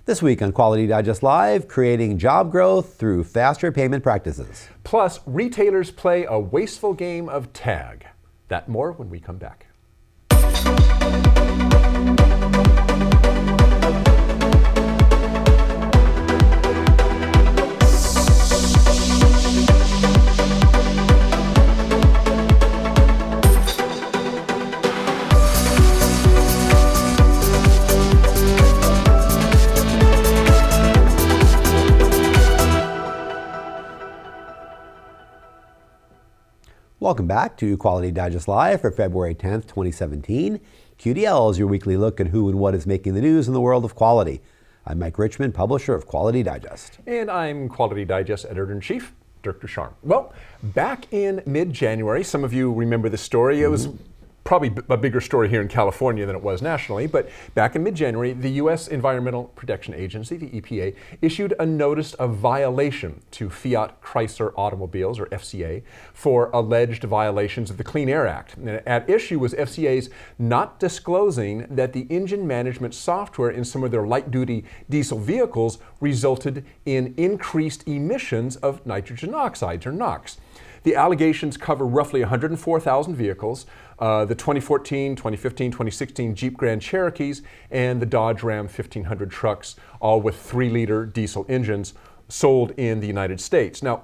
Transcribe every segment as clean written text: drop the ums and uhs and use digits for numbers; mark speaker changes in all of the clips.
Speaker 1: This week on Quality Digest Live, creating job growth through faster payment practices.
Speaker 2: Plus, retailers play a wasteful game of tag. That more when we come back.
Speaker 1: Welcome back to Quality Digest Live for February 10th, 2017. QDL is your weekly look at who and what is making the news in the world of quality. I'm Mike Richmond, publisher of Quality Digest.
Speaker 2: And I'm Quality Digest Editor-in-Chief, Dirk Ducharme. Well, back in mid-January, some of you remember the story. It was probably a bigger story here in California than it was nationally, but back in mid-January, the U.S. Environmental Protection Agency, the EPA, issued a notice of violation to Fiat Chrysler automobiles, or FCA, for alleged violations of the Clean Air Act. And at issue was FCA's not disclosing that the engine management software in some of their light-duty diesel vehicles resulted in increased emissions of nitrogen oxides, or NOx. The allegations cover roughly 104,000 vehicles, the 2014, 2015, 2016 Jeep Grand Cherokees, and the Dodge Ram 1500 trucks, all with 3-liter diesel engines sold in the United States. Now,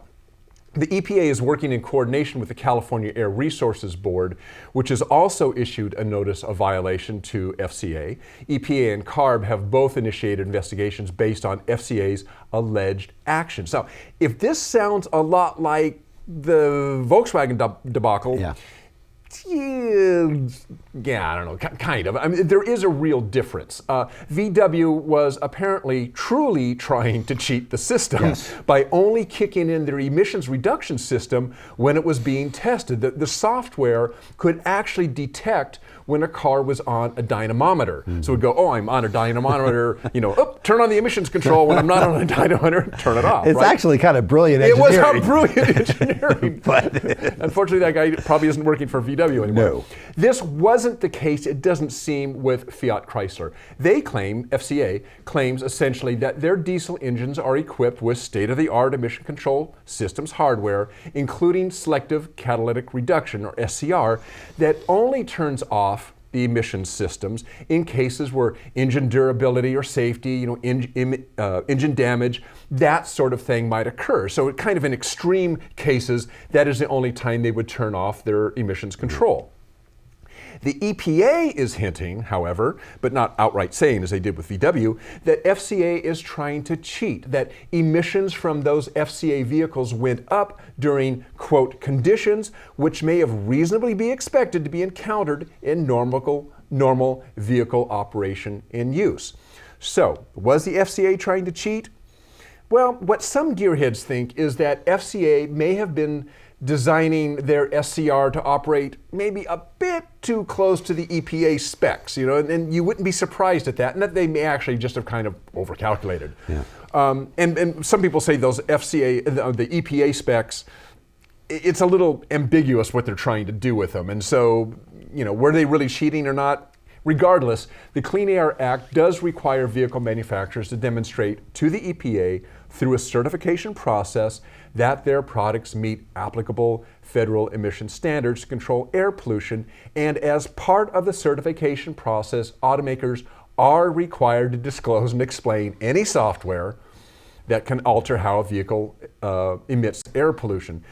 Speaker 2: the EPA is working in coordination with the California Air Resources Board, which has also issued a notice of violation to FCA. EPA and CARB have both initiated investigations based on FCA's alleged actions. Now, if this sounds a lot like the Volkswagen debacle, yeah, I don't know, kind of. I mean, there is a real difference. VW was apparently truly trying to cheat the system by only kicking in their emissions reduction system when it was being tested. The software could actually detect when a car was on a dynamometer. So it would go, oh, I'm on a dynamometer, turn on the emissions control. When I'm not on a dynamometer, turn it off.
Speaker 1: It's actually kind of brilliant engineering.
Speaker 2: It was brilliant engineering. But unfortunately, that guy probably isn't working for VW anymore.
Speaker 1: No.
Speaker 2: This wasn't the case, it doesn't seem, with Fiat Chrysler. They claim, FCA claims essentially that their diesel engines are equipped with state-of-the-art emission control systems hardware, including selective catalytic reduction, or SCR, that only turns off the emission systems in cases where engine durability or safety, engine damage, that sort of thing might occur. So kind of in extreme cases, that is the only time they would turn off their emissions control. The EPA is hinting, however, but not outright saying as they did with VW, that FCA is trying to cheat, that emissions from those FCA vehicles went up during, quote, conditions which may have reasonably be expected to be encountered in normal vehicle operation and use. So, was the FCA trying to cheat? Well, what some gearheads think is that FCA may have been designing their SCR to operate maybe a bit too close to the EPA specs, and you wouldn't be surprised at that, and that they may actually just have kind of overcalculated. Yeah. And some people say those FCA, the EPA specs, it's a little ambiguous what they're trying to do with them, and so, were they really cheating or not? Regardless, the Clean Air Act does require vehicle manufacturers to demonstrate to the EPA through a certification process that their products meet applicable federal emission standards to control air pollution, and as part of the certification process, automakers are required to disclose and explain any software that can alter how a vehicle emits air pollution.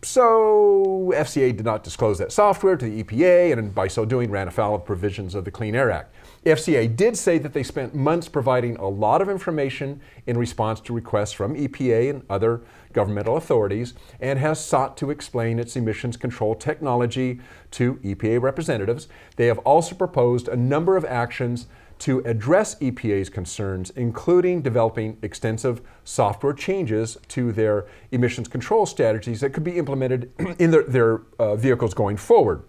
Speaker 2: So FCA did not disclose that software to the EPA, and by so doing ran afoul of provisions of the Clean Air Act. FCA did say that they spent months providing a lot of information in response to requests from EPA and other governmental authorities, and has sought to explain its emissions control technology to EPA representatives. They have also proposed a number of actions to address EPA's concerns, including developing extensive software changes to their emissions control strategies that could be implemented in their vehicles going forward.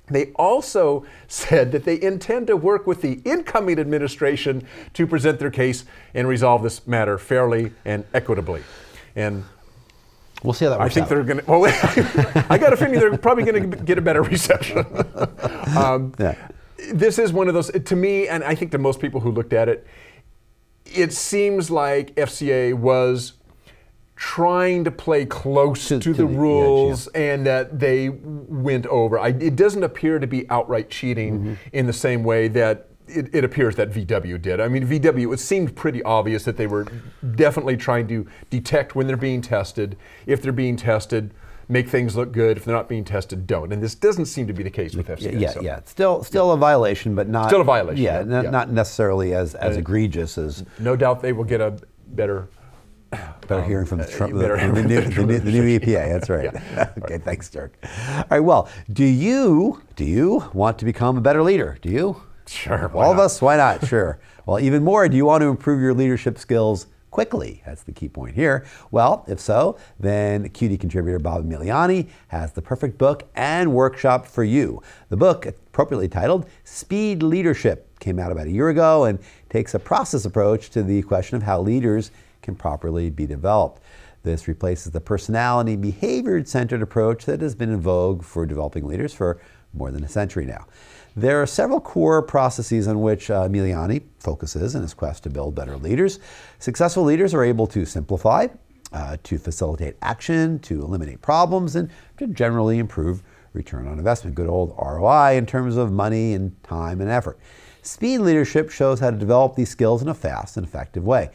Speaker 2: They also said that they intend to work with the incoming administration to present their case and resolve this matter fairly and equitably. And
Speaker 1: we'll see how that works out.
Speaker 2: They're going to, well, I got a feeling they're probably going to get a better reception. This is one of those, to me, and I think to most people who looked at it, it seems like FCA was trying to play close to the rules, and that they went over. It doesn't appear to be outright cheating in the same way that it appears that VW did. I mean, VW, it seemed pretty obvious that they were definitely trying to detect when they're being tested. If they're being tested, make things look good. If they're not being tested, don't. And this doesn't seem to be the case with FCA.
Speaker 1: Yeah. Still a violation, but not...
Speaker 2: Still a violation.
Speaker 1: Yeah, not necessarily as egregious as...
Speaker 2: No doubt they will get a better
Speaker 1: hearing from the new EPA. That's right.
Speaker 2: Yeah.
Speaker 1: Okay, thanks, Dirk. All right, well, do you want to become a better leader? Do you?
Speaker 2: Sure.
Speaker 1: All of us? Why not? Sure. Well, even more, do you want to improve your leadership skills quickly? That's the key point here. Well, if so, then QD contributor Bob Emiliani has the perfect book and workshop for you. The book, appropriately titled Speed Leadership, came out about a year ago and takes a process approach to the question of how leaders can properly be developed. This replaces the personality, behavior-centered approach that has been in vogue for developing leaders for more than a century now. There are several core processes on which Emiliani focuses in his quest to build better leaders. Successful leaders are able to simplify, to facilitate action, to eliminate problems, and to generally improve return on investment. Good old ROI in terms of money and time and effort. Speed leadership shows how to develop these skills in a fast and effective way.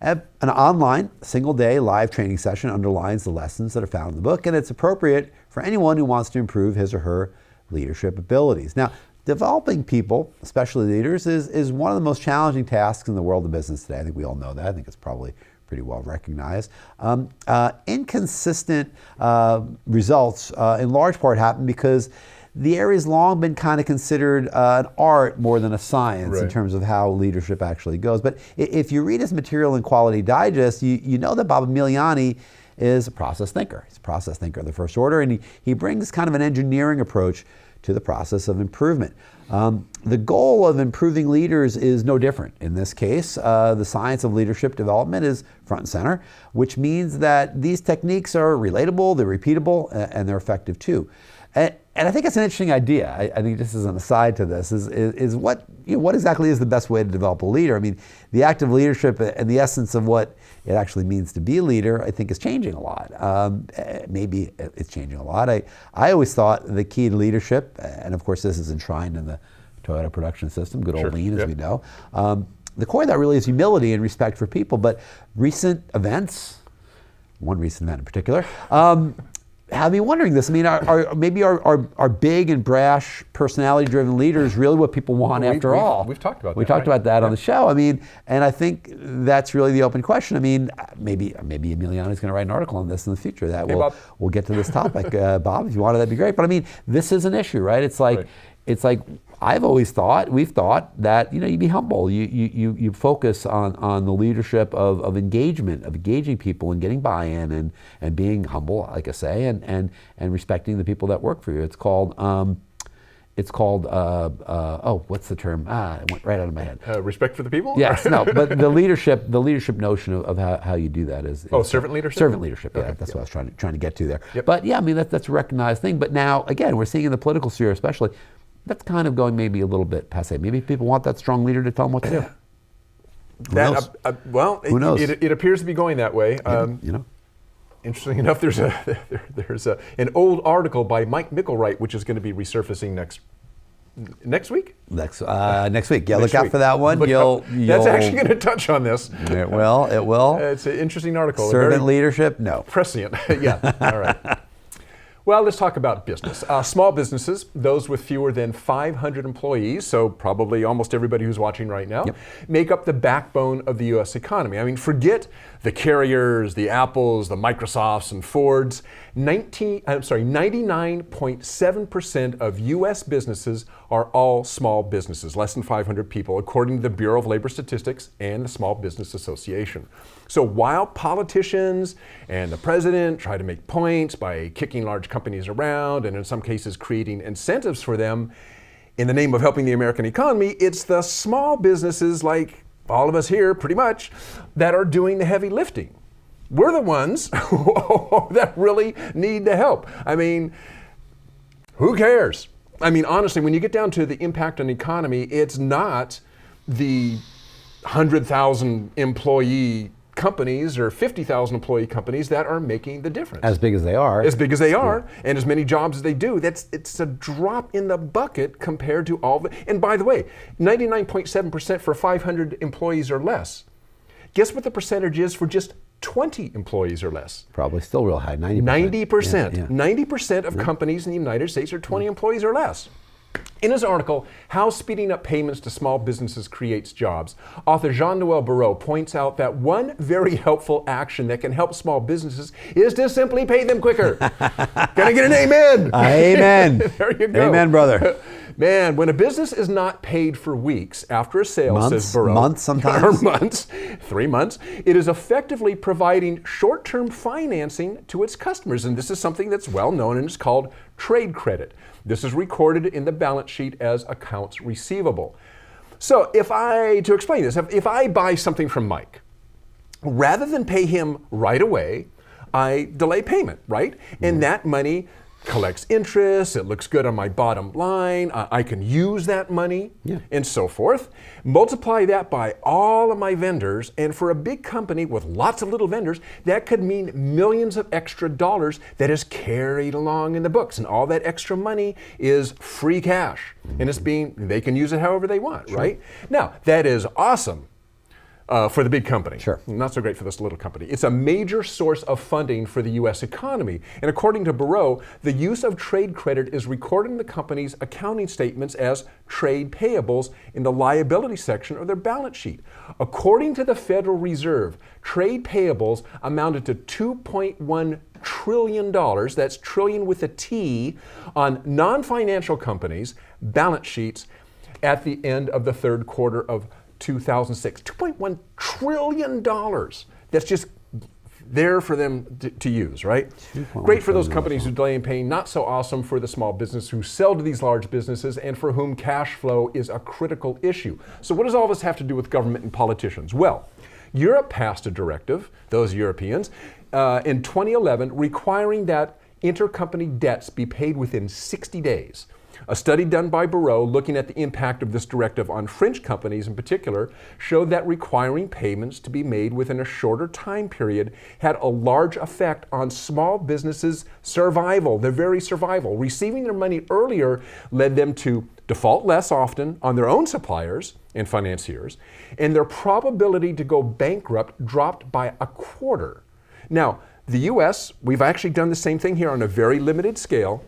Speaker 1: An online, single-day live training session underlines the lessons that are found in the book, and it's appropriate for anyone who wants to improve his or her leadership abilities. Now, developing people, especially leaders, is one of the most challenging tasks in the world of business today. I think we all know that. I think it's probably pretty well recognized. Inconsistent results in large part happen because the area's long been kind of considered an art more than a science in terms of how leadership actually goes. But if you read his material in Quality Digest, you know that Bob Emiliani is a process thinker. He's a process thinker of the first order, and he brings kind of an engineering approach to the process of improvement. The goal of improving leaders is no different. In this case, the science of leadership development is front and center, which means that these techniques are relatable, they're repeatable, and they're effective too. And I think it's an interesting idea. I think just as an aside to this is what exactly is the best way to develop a leader? I mean, the act of leadership and the essence of what it actually means to be a leader, I think, is changing a lot. Maybe it's changing a lot. I always thought the key to leadership, and of course this is enshrined in the Toyota production system, good old lean as we know. The core of that really is humility and respect for people. But recent events, one recent event in particular, have me wondering this. I mean, are big and brash, personality-driven leaders really what people want after all?
Speaker 2: We've talked about that.
Speaker 1: We talked about that on the show. I mean, and I think that's really the open question. I mean, maybe Emiliani's going to write an article on this in the future. That we'll get to this topic, Bob. If you want, that'd be great. But I mean, this is an issue, right? It's like we've thought that you be humble. You focus on the leadership of engagement, of engaging people and getting buy-in and being humble, like I say, and respecting the people that work for you. It's called what's the term? It went right out of my head.
Speaker 2: Respect for the people?
Speaker 1: Yes, no, but the leadership notion of how you do that is
Speaker 2: servant leadership?
Speaker 1: Servant leadership, yeah, that's what I was trying to get to there. Yep. But yeah, I mean that's a recognized thing. But now again, we're seeing in the political sphere especially, that's kind of going maybe a little bit passé. Maybe people want that strong leader to tell them what to do.
Speaker 2: Who knows? It appears to be going that way. Interesting enough, there's an old article by Mike Mickelwright, which is going to be resurfacing next week. Next week. Yeah,
Speaker 1: look out for that one.
Speaker 2: That's actually going to touch on this.
Speaker 1: It will.
Speaker 2: It's an interesting article.
Speaker 1: Servant leadership? No.
Speaker 2: Prescient. Yeah. All right. Well, let's talk about business. Small businesses, those with fewer than 500 employees, so probably almost everybody who's watching right now, make up the backbone of the U.S. economy. I mean, forget the Carriers, the Apples, the Microsofts, and Fords. 99.7% of U.S. businesses are all small businesses, less than 500 people, according to the Bureau of Labor Statistics and the Small Business Association. So while politicians and the president try to make points by kicking large companies around and in some cases creating incentives for them in the name of helping the American economy, it's the small businesses like all of us here pretty much that are doing the heavy lifting. We're the ones that really need the help. I mean, who cares? I mean, honestly, when you get down to the impact on the economy, it's not the 100,000 employee companies or 50,000 employee companies that are making the difference.
Speaker 1: As big as they are.
Speaker 2: As big as they are, and as many jobs as they do, it's a drop in the bucket compared to all the, and by the way, 99.7% for 500 employees or less. Guess what the percentage is for just 20 employees or less?
Speaker 1: Probably still real high, 90%.
Speaker 2: 90%.
Speaker 1: Yeah.
Speaker 2: 90% of companies in the United States are 20 employees or less. In his article, How Speeding Up Payments to Small Businesses Creates Jobs, author Jean-Noel Barrot points out that one very helpful action that can help small businesses is to simply pay them quicker. Can I get an amen?
Speaker 1: Amen.
Speaker 2: There you go.
Speaker 1: Amen, brother.
Speaker 2: Man, when a business is not paid for weeks after a sale, says Barrot,
Speaker 1: months sometimes,
Speaker 2: or months, 3 months, it is effectively providing short-term financing to its customers. And this is something that's well known, and it's called trade credit. This is recorded in the balance sheet as accounts receivable. So to explain this, if I buy something from Mike, rather than pay him right away, I delay payment, right? And that money collects interest, it looks good on my bottom line, I can use that money, and so forth. Multiply that by all of my vendors, and for a big company with lots of little vendors, that could mean millions of extra dollars that is carried along in the books, and all that extra money is free cash, and they can use it however they want, right? Now, that is awesome. For the big company.
Speaker 1: Sure.
Speaker 2: Not so great for this little company. It's a major source of funding for the U.S. economy. And according to Barrot, the use of trade credit is recorded in the company's accounting statements as trade payables in the liability section of their balance sheet. According to the Federal Reserve, trade payables amounted to $2.1 trillion, that's trillion with a T, on non-financial companies' balance sheets at the end of the third quarter of 2006. $2.1 trillion. That's just there for them to use, right? Great for those companies who delay in paying, not so awesome for the small business who sell to these large businesses and for whom cash flow is a critical issue. So what does all this have to do with government and politicians? Well, Europe passed a directive, those Europeans, in 2011 requiring that intercompany debts be paid within 60 days. A study done by Barrot looking at the impact of this directive on French companies in particular showed that requiring payments to be made within a shorter time period had a large effect on small businesses' survival, their very survival. Receiving their money earlier led them to default less often on their own suppliers and financiers, and their probability to go bankrupt dropped by a quarter. Now, the U.S., we've actually done the same thing here on a very limited scale.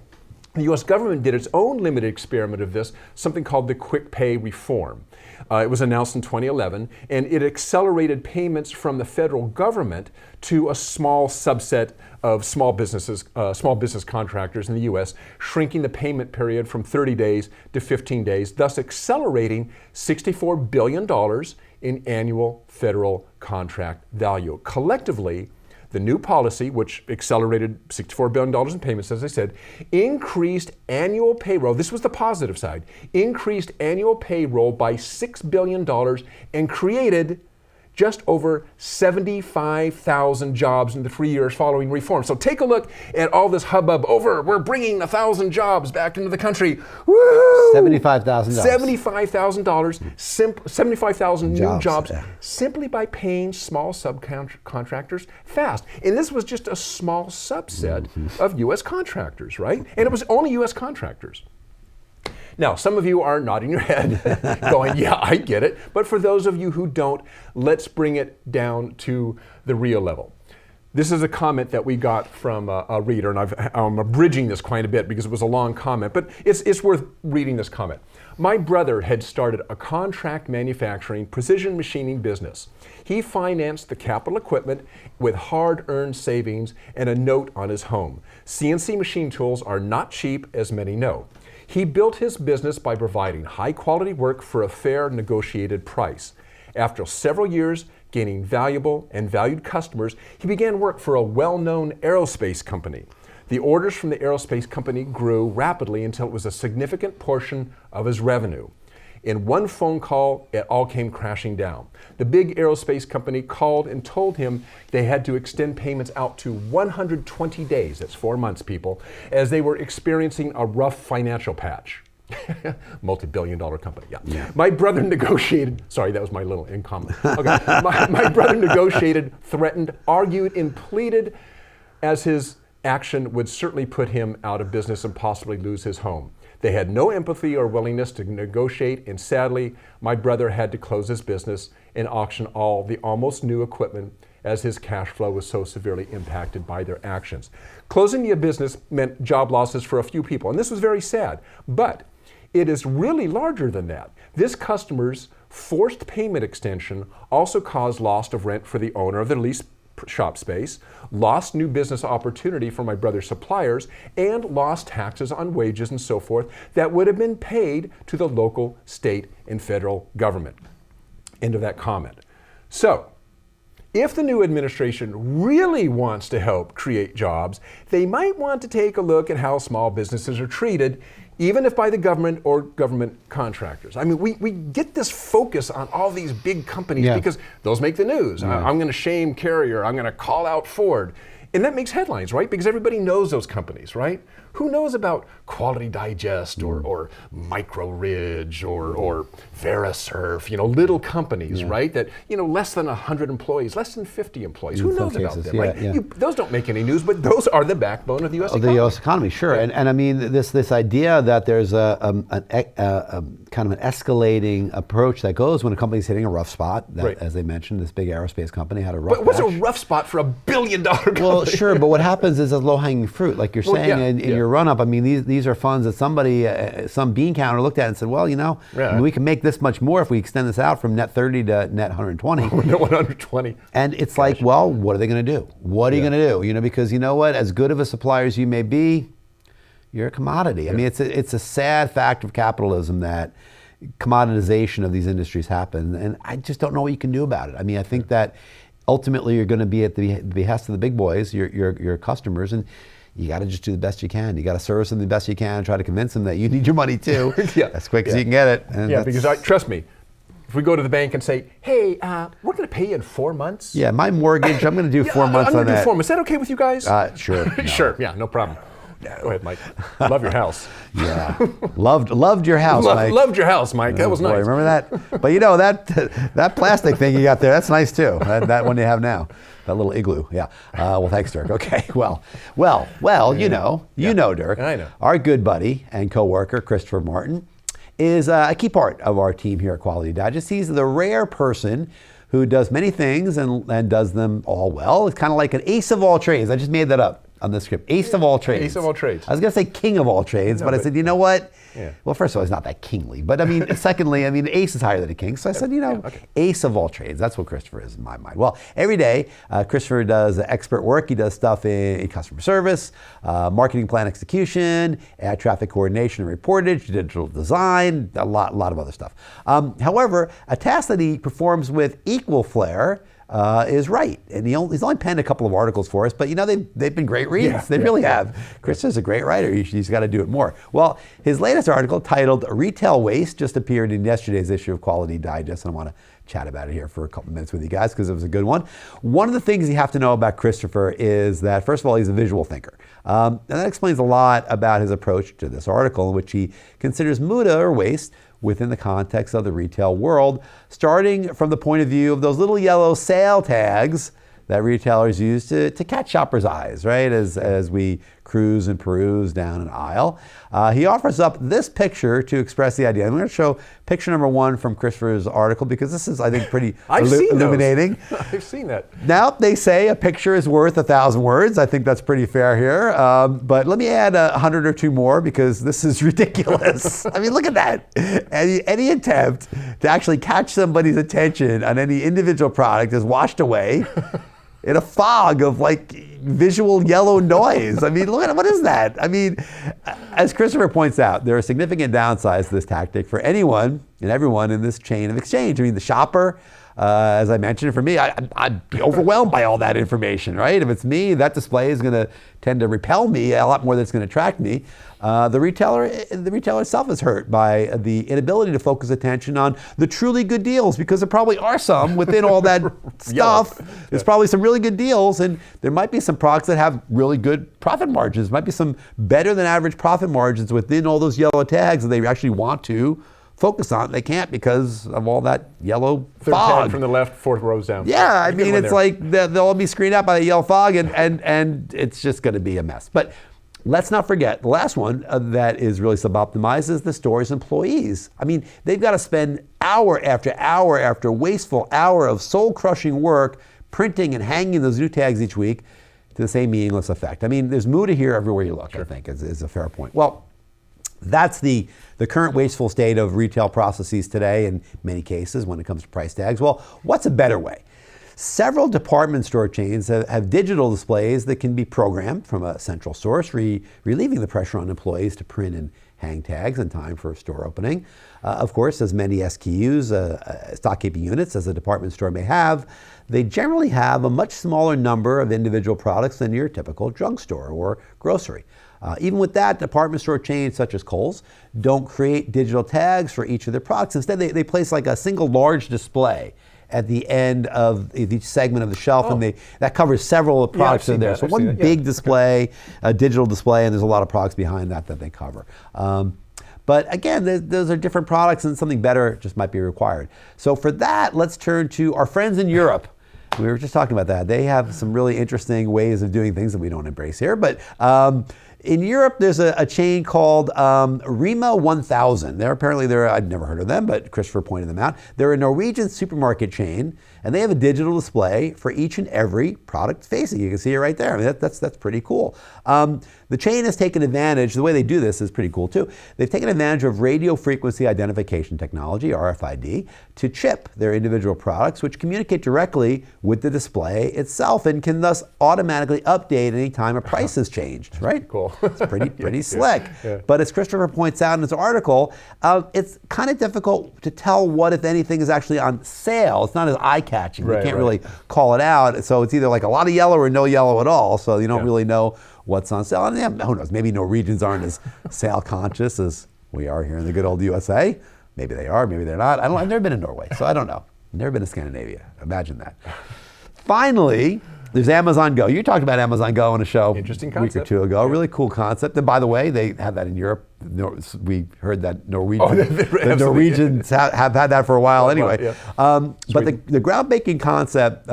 Speaker 2: The U.S. government did its own limited experiment of this, something called the Quick Pay Reform. It was announced in 2011, and it accelerated payments from the federal government to a small subset of small business contractors in the U.S., shrinking the payment period from 30 days to 15 days, thus accelerating $64 billion in annual federal contract value. Collectively, the new policy, which accelerated $64 billion in payments, as I said, increased annual payroll, this was the positive side, increased annual payroll by $6 billion and created just over 75,000 jobs in the 3 years following reform. So take a look at all this hubbub we're bringing 1,000 jobs back into the country. Woo!
Speaker 1: $75,000.
Speaker 2: $75,000 new jobs simply by paying small subcontractors fast. And this was just a small subset of U.S. contractors, right? And it was only U.S. contractors. Now, some of you are nodding your head, going, yeah, I get it. But for those of you who don't, let's bring it down to the real level. This is a comment that we got from a reader, and I'm abridging this quite a bit because it was a long comment, but it's worth reading this comment. My brother had started a contract manufacturing precision machining business. He financed the capital equipment with hard-earned savings and a note on his home. CNC machine tools are not cheap, as many know. He built his business by providing high-quality work for a fair negotiated price. After several years gaining valuable and valued customers, he began work for a well-known aerospace company. The orders from the aerospace company grew rapidly until it was a significant portion of his revenue. In one phone call, it all came crashing down. The big aerospace company called and told him they had to extend payments out to 120 days, that's 4 months, people, as they were experiencing a rough financial patch. Multi-billion-dollar company, yeah. My brother negotiated, sorry, that was my little in-comment. Okay. my brother negotiated, threatened, argued, and pleaded as his action would certainly put him out of business and possibly lose his home. They had no empathy or willingness to negotiate, and sadly, my brother had to close his business and auction all the almost new equipment as his cash flow was so severely impacted by their actions. Closing the business meant job losses for a few people, and this was very sad, but it is really larger than that. This customer's forced payment extension also caused loss of rent for the owner of the leased shop space, lost new business opportunity for my brother's suppliers, and lost taxes on wages and so forth that would have been paid to the local, state, and federal government. End of that comment. So, if the new administration really wants to help create jobs, they might want to take a look at how small businesses are treated, even if by the government or government contractors. I mean, we get this focus on all these big companies because those make the news. I'm going to shame Carrier. I'm going to call out Ford. And that makes headlines, right? Because everybody knows those companies, right? Who knows about Quality Digest or Micro Ridge or VeriSurf, little companies, right? That, less than 100 employees, less than 50 employees. Who knows about them, right? Those don't make any news, but those are the backbone of the U.S. economy.
Speaker 1: The U.S. economy, sure. Right. And I mean, this idea that there's a kind of an escalating approach that goes when a company's hitting a rough spot, that, as they mentioned, this big aerospace company had a rough
Speaker 2: But what's
Speaker 1: patch.
Speaker 2: a rough spot for $1 billion company?
Speaker 1: Well, sure, but what happens is a low-hanging fruit, like you're saying in your run-up. I mean, these are funds that somebody, some bean counter looked at and said, well, I mean, we can make this much more if we extend this out from net 30 to net 120.
Speaker 2: Net 120.
Speaker 1: And it's like, well, what are they going to do? What are you going to do? Because you know what? As good of a supplier as you may be, you're a commodity. I mean, it's a sad fact of capitalism that commoditization of these industries happen, and I just don't know what you can do about it. I mean, I think that ultimately you're going to be at the behest of the big boys, your customers, and you got to just do the best you can. You got to service them the best you can and try to convince them that you need your money too, as quick as you can get it. And
Speaker 2: because trust me, if we go to the bank and say, hey, we're going to pay you in 4 months.
Speaker 1: Yeah, my mortgage, I'm going to do 4 months on that.
Speaker 2: I'm going to do 4 months. Is that okay with you guys?
Speaker 1: Sure. No.
Speaker 2: Sure, yeah, no problem. Go ahead, Mike. Love your house.
Speaker 1: Yeah, loved your house, Mike.
Speaker 2: Loved your house, Mike. That was nice.
Speaker 1: Boy, remember that? But that plastic thing you got there, that's nice too. That one you have now, that little igloo. Yeah. Well, thanks, Dirk. Okay. Well. You know, Dirk.
Speaker 2: I know.
Speaker 1: Our good buddy and coworker, Christopher Martin, is a key part of our team here at Quality Digest. He's the rare person who does many things and does them all well. It's kind of like an ace of all trades. I just made that up on the script. Ace of all trades.
Speaker 2: Ace of all trades.
Speaker 1: I was going to say king of all trades, but I said, you know what?
Speaker 2: Yeah.
Speaker 1: Well, first of all, he's not that kingly. But I mean, secondly, ace is higher than a king. So I said, ace of all trades. That's what Christopher is in my mind. Well, every day, Christopher does expert work. He does stuff in customer service, marketing plan execution, ad traffic coordination and reportage, digital design, a lot of other stuff. However, a task that he performs with equal flair is right. And he's only penned a couple of articles for us, but they've been great reads. They really have. Chris is a great writer. He's got to do it more. Well, his latest article titled Retail Waste just appeared in yesterday's issue of Quality Digest, and I want to chat about it here for a couple minutes with you guys because it was a good one. One of the things you have to know about Christopher is that, first of all, he's a visual thinker. And that explains a lot about his approach to this article, in which he considers Muda, or waste, within the context of the retail world, starting from the point of view of those little yellow sale tags that retailers use to catch shoppers' eyes, right, as we cruise and peruse down an aisle. He offers up this picture to express the idea. I'm going to show picture number 1 from Christopher's article because this is, I think, pretty illuminating.
Speaker 2: I've seen that.
Speaker 1: Now, they say a picture is worth 1,000 words. I think that's pretty fair here. But let me add 100 or 2 more because this is ridiculous. I mean, look at that. Any attempt to actually catch somebody's attention on any individual product is washed away in a fog of visual yellow noise. I mean, look at it. What is that? I mean, as Christopher points out, there are significant downsides to this tactic for anyone and everyone in this chain of exchange. I mean, the shopper, As I mentioned, for me, I'd be overwhelmed by all that information, right? If it's me, that display is going to tend to repel me a lot more than it's going to attract me. The retailer itself is hurt by the inability to focus attention on the truly good deals, because there probably are some within all that stuff. There's probably some really good deals, and there might be some products that have really good profit margins. Might be some better than average profit margins within all those yellow tags that they actually want to focus on. They can't because of all that yellow
Speaker 2: Third
Speaker 1: fog.
Speaker 2: tag from the left, fourth rows down.
Speaker 1: Yeah, I mean, it's like they'll all be screened out by the yellow fog, and it's just going to be a mess. But let's not forget, the last one that is really suboptimized is the store's employees. I mean, they've got to spend hour after wasteful hour of soul-crushing work printing and hanging those new tags each week to the same meaningless effect. I mean, there's Muda here everywhere you look, I think, is a fair point. Well, that's the current wasteful state of retail processes today in many cases when it comes to price tags. Well, what's a better way? Several department store chains have digital displays that can be programmed from a central source, relieving the pressure on employees to print and hang tags in time for a store opening. Of course, as many SKUs, stock keeping units, as a department store may have, they generally have a much smaller number of individual products than your typical drugstore or grocery. Even with that, department store chains such as Kohl's don't create digital tags for each of their products. Instead, they place like a single large display at the end of each segment of the shelf, and that covers several products in there. So one big display, a digital display, and there's a lot of products behind that they cover. But again, those are different products, and something better just might be required. So for that, let's turn to our friends in Europe. We were just talking about that. They have some really interesting ways of doing things that we don't embrace here. But in Europe, there's a chain called Rema 1000. I'd never heard of them, but Christopher pointed them out. They're a Norwegian supermarket chain, and they have a digital display for each and every product facing. You can see it right there. I mean, that's pretty cool. The chain has taken advantage, the way they do this is pretty cool too. They've taken advantage of radio frequency identification technology, RFID, to chip their individual products, which communicate directly with the display itself and can thus automatically update any time a price has changed, right?
Speaker 2: Cool.
Speaker 1: It's pretty slick. Yeah. But as Christopher points out in his article, it's kind of difficult to tell what, if anything, is actually on sale. It's not as eye-catching. You can't really call it out. So it's either like a lot of yellow or no yellow at all. So you don't really know what's on sale. And who knows, maybe Norwegians aren't as sale conscious as we are here in the good old USA. Maybe they are, maybe they're not. I've never been to Norway, so I don't know. Never been to Scandinavia. Imagine that. Finally, there's Amazon Go. You talked about Amazon Go on a show a week or two ago. Really cool concept. And by the way, they have that in Europe. We heard that the Norwegians have had that for a while anyway. But the groundbreaking concept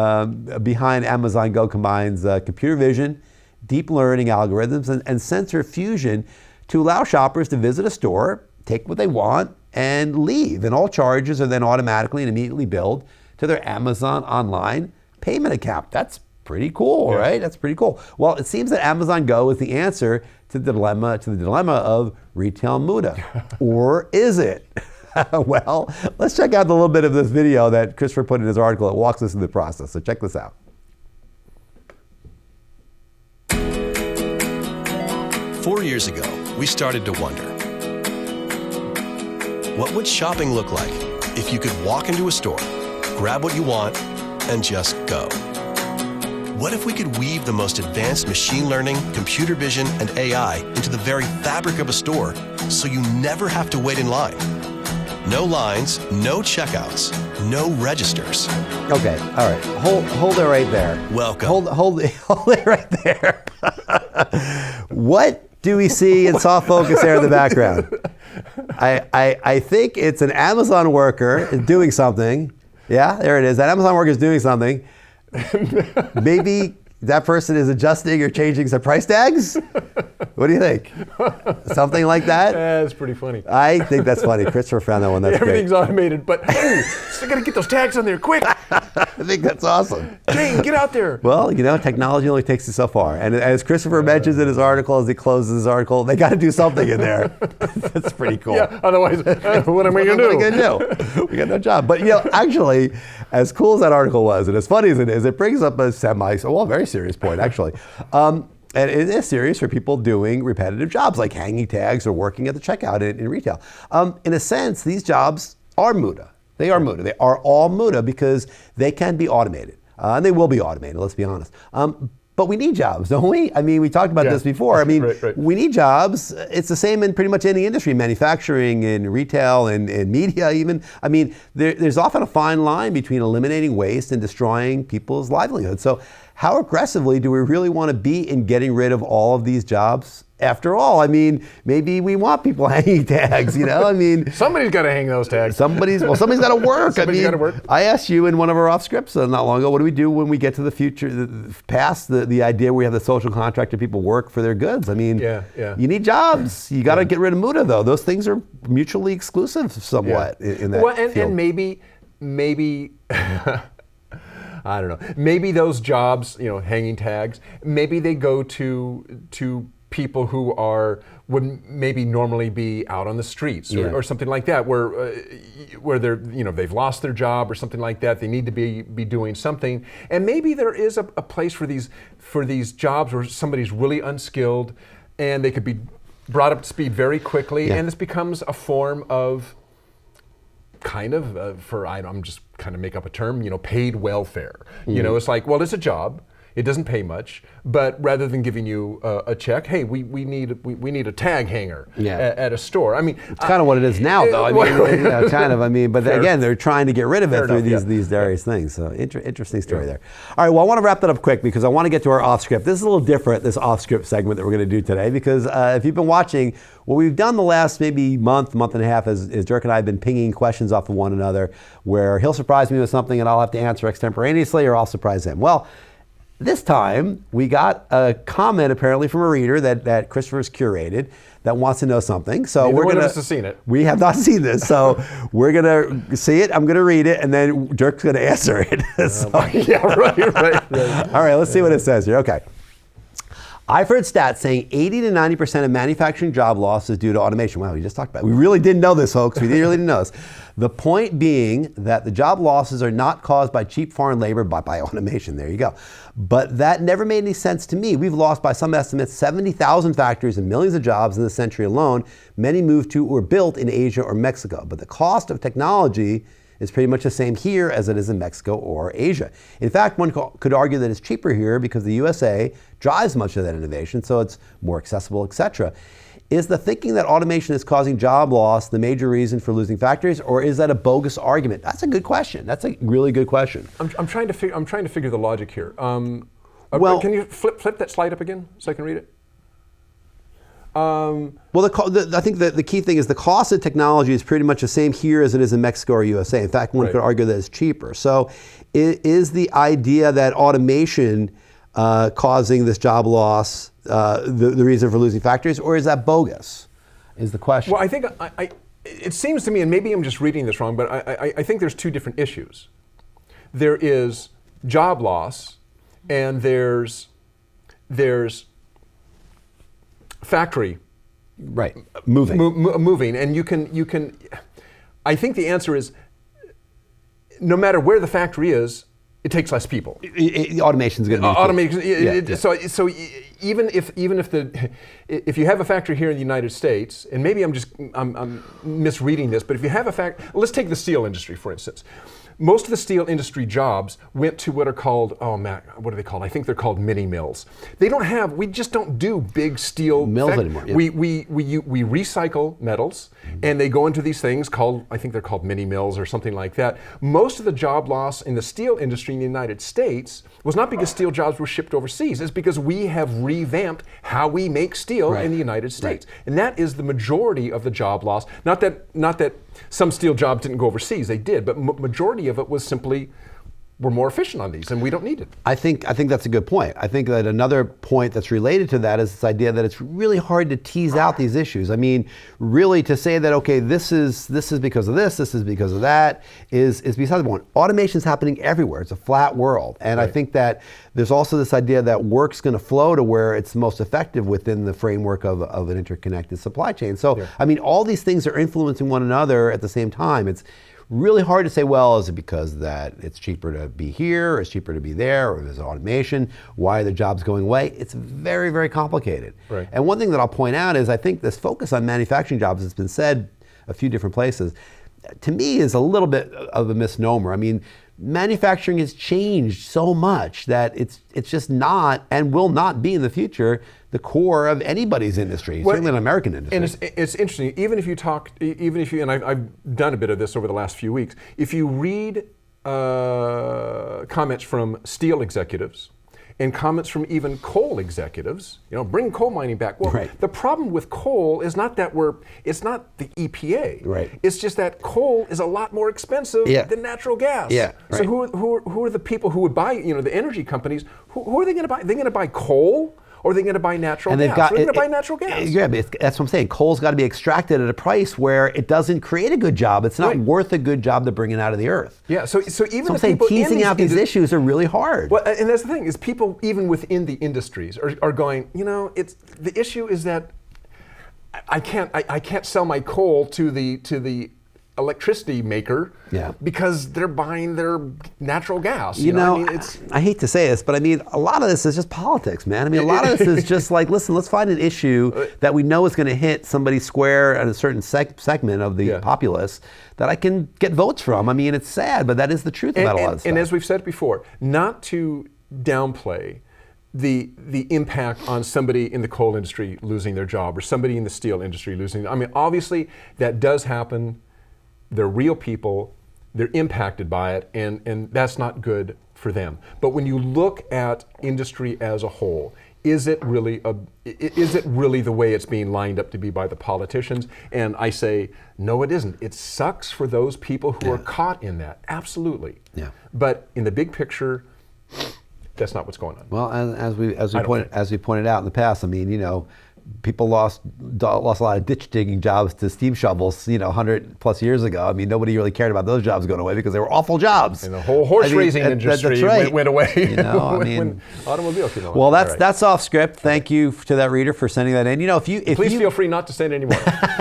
Speaker 1: behind Amazon Go combines computer vision, deep learning algorithms, and sensor fusion to allow shoppers to visit a store, take what they want, and leave. And all charges are then automatically and immediately billed to their Amazon online payment account. That's pretty cool, right? That's pretty cool. Well, it seems that Amazon Go is the answer to the dilemma of retail Muda. Or is it? Well, let's check out a little bit of this video that Christopher put in his article that walks us through the process. So check this out.
Speaker 3: 4 years ago, we started to wonder, what would shopping look like if you could walk into a store, grab what you want, and just go? What if we could weave the most advanced machine learning, computer vision, and AI into the very fabric of a store so you never have to wait in line? No lines, no checkouts, no registers.
Speaker 1: Okay, all right, hold it right there.
Speaker 3: Welcome.
Speaker 1: Hold it right there. What do we see in soft focus there in the background? I think it's an Amazon worker doing something. Yeah, there it is. That Amazon worker is doing something. Maybe that person is adjusting or changing some price tags? What do you think? Something like that?
Speaker 2: That's pretty funny.
Speaker 1: I think that's funny. Christopher found that one. That's
Speaker 2: Everything's
Speaker 1: great.
Speaker 2: automated, but still gotta get those tags on there quick.
Speaker 1: I think that's awesome.
Speaker 2: Jane, get out there.
Speaker 1: Well, technology only takes you so far. And as Christopher mentions in his article, as he closes his article, they got to do something in there. That's pretty cool.
Speaker 2: Yeah, otherwise, what am I going to do?
Speaker 1: We got no job. But, actually, as cool as that article was, and as funny as it is, it brings up a very serious point, actually. And it is serious for people doing repetitive jobs like hanging tags or working at the checkout in retail. In a sense, these jobs are Muda. They are Muda. They are all Muda because they can be automated. And they will be automated, let's be honest. But we need jobs, don't we? I mean, we talked about this before. I mean,
Speaker 2: right.
Speaker 1: we need jobs. It's the same in pretty much any industry, manufacturing and retail and media even. I mean, there's often a fine line between eliminating waste and destroying people's livelihoods. So how aggressively do we really want to be in getting rid of all of these jobs? After all, I mean, maybe we want people hanging tags, you know? I mean,
Speaker 2: somebody's got to hang those tags.
Speaker 1: Somebody's got to work.
Speaker 2: Somebody's got to work.
Speaker 1: I asked you in one of our off scripts not long ago, what do we do when we get to the future, past the idea where we have the social contract and people work for their goods? I mean, you need jobs. You got to get rid of Muda, though. Those things are mutually exclusive somewhat in that field.
Speaker 2: And maybe I don't know. Maybe those jobs, hanging tags, maybe they go to people who would maybe normally be out on the streets or something like that, where they're they've lost their job or something like that. They need to be doing something, and maybe there is a place for these jobs where somebody's really unskilled, and they could be brought up to speed very quickly, and this becomes a form of I'm just kind of make up a term, paid welfare. It's like, well, it's a job. It doesn't pay much, but rather than giving you a check, hey, we need a tag hanger at a store. I mean,
Speaker 1: it's kind of what it is now, though. I mean, kind of. I mean, but again, they're trying to get rid of it through these various things. So interesting story there. All right, well, I want to wrap that up quick because I want to get to our off script. This is a little different, this off script segment that we're going to do today, because if you've been watching, what we've done the last maybe month and a half is Dirk and I have been pinging questions off of one another, where he'll surprise me with something and I'll have to answer extemporaneously, or I'll surprise him. Well, this time, we got a comment apparently from a reader that Christopher's curated that wants to know something. So
Speaker 2: we're going to have seen it.
Speaker 1: We have not seen this, so we're going to see it. I'm going to read it, and then Dirk's going to answer it.
Speaker 2: Right.
Speaker 1: All right, let's see what it says here. Okay. I've heard stats saying 80 to 90% of manufacturing job loss is due to automation. Wow, we just talked about it. We really didn't know this, folks. We really didn't know this. The point being that the job losses are not caused by cheap foreign labor, but by automation. There you go. But that never made any sense to me. We've lost, by some estimates, 70,000 factories and millions of jobs in this century alone. Many moved to or built in Asia or Mexico. But the cost of technology is pretty much the same here as it is in Mexico or Asia. In fact, one could argue that it's cheaper here because the USA drives much of that innovation, so it's more accessible, etc. Is the thinking that automation is causing job loss the major reason for losing factories, or is that a bogus argument? That's a good question. That's a really good question.
Speaker 2: I'm trying to figure the logic here.
Speaker 1: Well,
Speaker 2: can you flip that slide up again so I can read it?
Speaker 1: Well, I think the key thing is the cost of technology is pretty much the same here as it is in Mexico or USA. In fact, one could argue that it's cheaper. So is the idea that automation causing this job loss the reason for losing factories, or is that bogus, is the question?
Speaker 2: Well, I think it seems to me, and maybe I'm just reading this wrong, but I think there's two different issues. There is job loss, and there's factory moving, and you can. I think the answer is, no matter where the factory is, it takes less people.
Speaker 1: Automation's going to be
Speaker 2: automation. So even if you have a factory here in the United States, and maybe I'm misreading this, but if you have a factory, let's take the steel industry for instance. Most of the steel industry jobs went to what are called, what are they called? I think they're called mini mills. We just don't do big steel
Speaker 1: mills anymore. Yeah.
Speaker 2: We recycle metals, and they go into these things I think they're called mini mills or something like that. Most of the job loss in the steel industry in the United States was not because steel jobs were shipped overseas. It's because we have revamped how we make steel in the United States. And that is the majority of the job loss. Not that some steel jobs didn't go overseas, they did, but majority of it was simply we're more efficient on these and we don't need it.
Speaker 1: I think that's a good point. I think that another point that's related to that is this idea that it's really hard to tease out these issues. I mean, really to say that, okay, this is because of this is because of that, is beside the point. Automation is happening everywhere. It's a flat world. And I think that there's also this idea that work's going to flow to where it's most effective within the framework of an interconnected supply chain. So, I mean, all these things are influencing one another at the same time. It's really hard to say, well, is it because that it's cheaper to be here, or it's cheaper to be there, or there's automation? Why are the jobs going away? It's very, very complicated.
Speaker 2: Right.
Speaker 1: And one thing that I'll point out is I think this focus on manufacturing jobs has been said a few different places. to me is a little bit of a misnomer. I mean, manufacturing has changed so much that it's just not and will not be in the future the core of anybody's industry, certainly an American industry.
Speaker 2: And it's interesting, even if you, and I've done a bit of this over the last few weeks, if you read comments from steel executives and comments from even coal executives, bring coal mining back. Well, the problem with coal is not that it's not the EPA.
Speaker 1: Right.
Speaker 2: It's just that coal is a lot more expensive than natural gas.
Speaker 1: Yeah.
Speaker 2: So who are the people who would buy, the energy companies, who are they going to buy? Are they going to buy coal? Or are they going to buy natural gas? They're going to buy natural gas.
Speaker 1: Yeah, but that's what I'm saying. Coal's got to be extracted at a price where it doesn't create a good job. It's not worth a good job to bring it out of the earth.
Speaker 2: Yeah, so even
Speaker 1: so I'm saying teasing out these issues are really hard.
Speaker 2: Well, and that's the thing, is people even within the industries are going, it's the issue is that I can't sell my coal to the electricity maker because they're buying their natural gas.
Speaker 1: I hate to say this, but I mean, a lot of this is just politics, man. I mean, a lot of this is just like, listen, let's find an issue that we know is going to hit somebody square at a certain segment of the populace that I can get votes from. I mean, it's sad, but that is the truth about a lot of stuff.
Speaker 2: And as we've said before, not to downplay the impact on somebody in the coal industry losing their job or somebody in the steel industry losing. I mean, obviously that does happen. They're real people, they're impacted by it, and that's not good for them. But when you look at industry as a whole, is it really the way it's being lined up to be by the politicians? And I say, no, it isn't. It sucks for those people who are caught in that, absolutely.
Speaker 1: Yeah.
Speaker 2: But in the big picture, that's not what's going on.
Speaker 1: Well, as we pointed out in the past, I mean, people lost a lot of ditch digging jobs to steam shovels, 100 plus years ago. I mean, nobody really cared about those jobs going away because they were awful jobs.
Speaker 2: And the whole horse racing industry went away when automobiles came along.
Speaker 1: Well, that's off script. Thank you to that reader for sending that in.
Speaker 2: Please feel free not to send any more.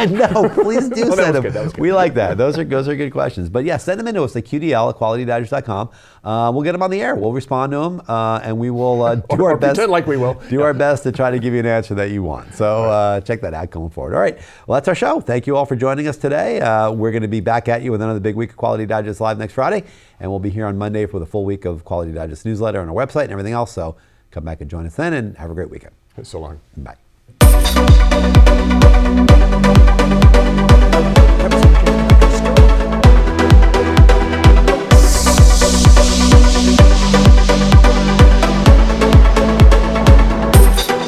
Speaker 1: No, please do send them.
Speaker 2: Good.
Speaker 1: We like that. Those are good questions. But yeah, send them into us at QDL@qualitydigest.com. We'll get them on the air. We'll respond to them, and we will do our best.
Speaker 2: Pretend like we will.
Speaker 1: Do our best to try to give you an answer that you want. So check that out going forward. All right. Well, that's our show. Thank you all for joining us today. We're going to be back at you with another big week of Quality Digest Live next Friday. And we'll be here on Monday for the full week of Quality Digest newsletter on our website and everything else. So come back and join us then, and have a great weekend.
Speaker 2: So long.
Speaker 1: Bye.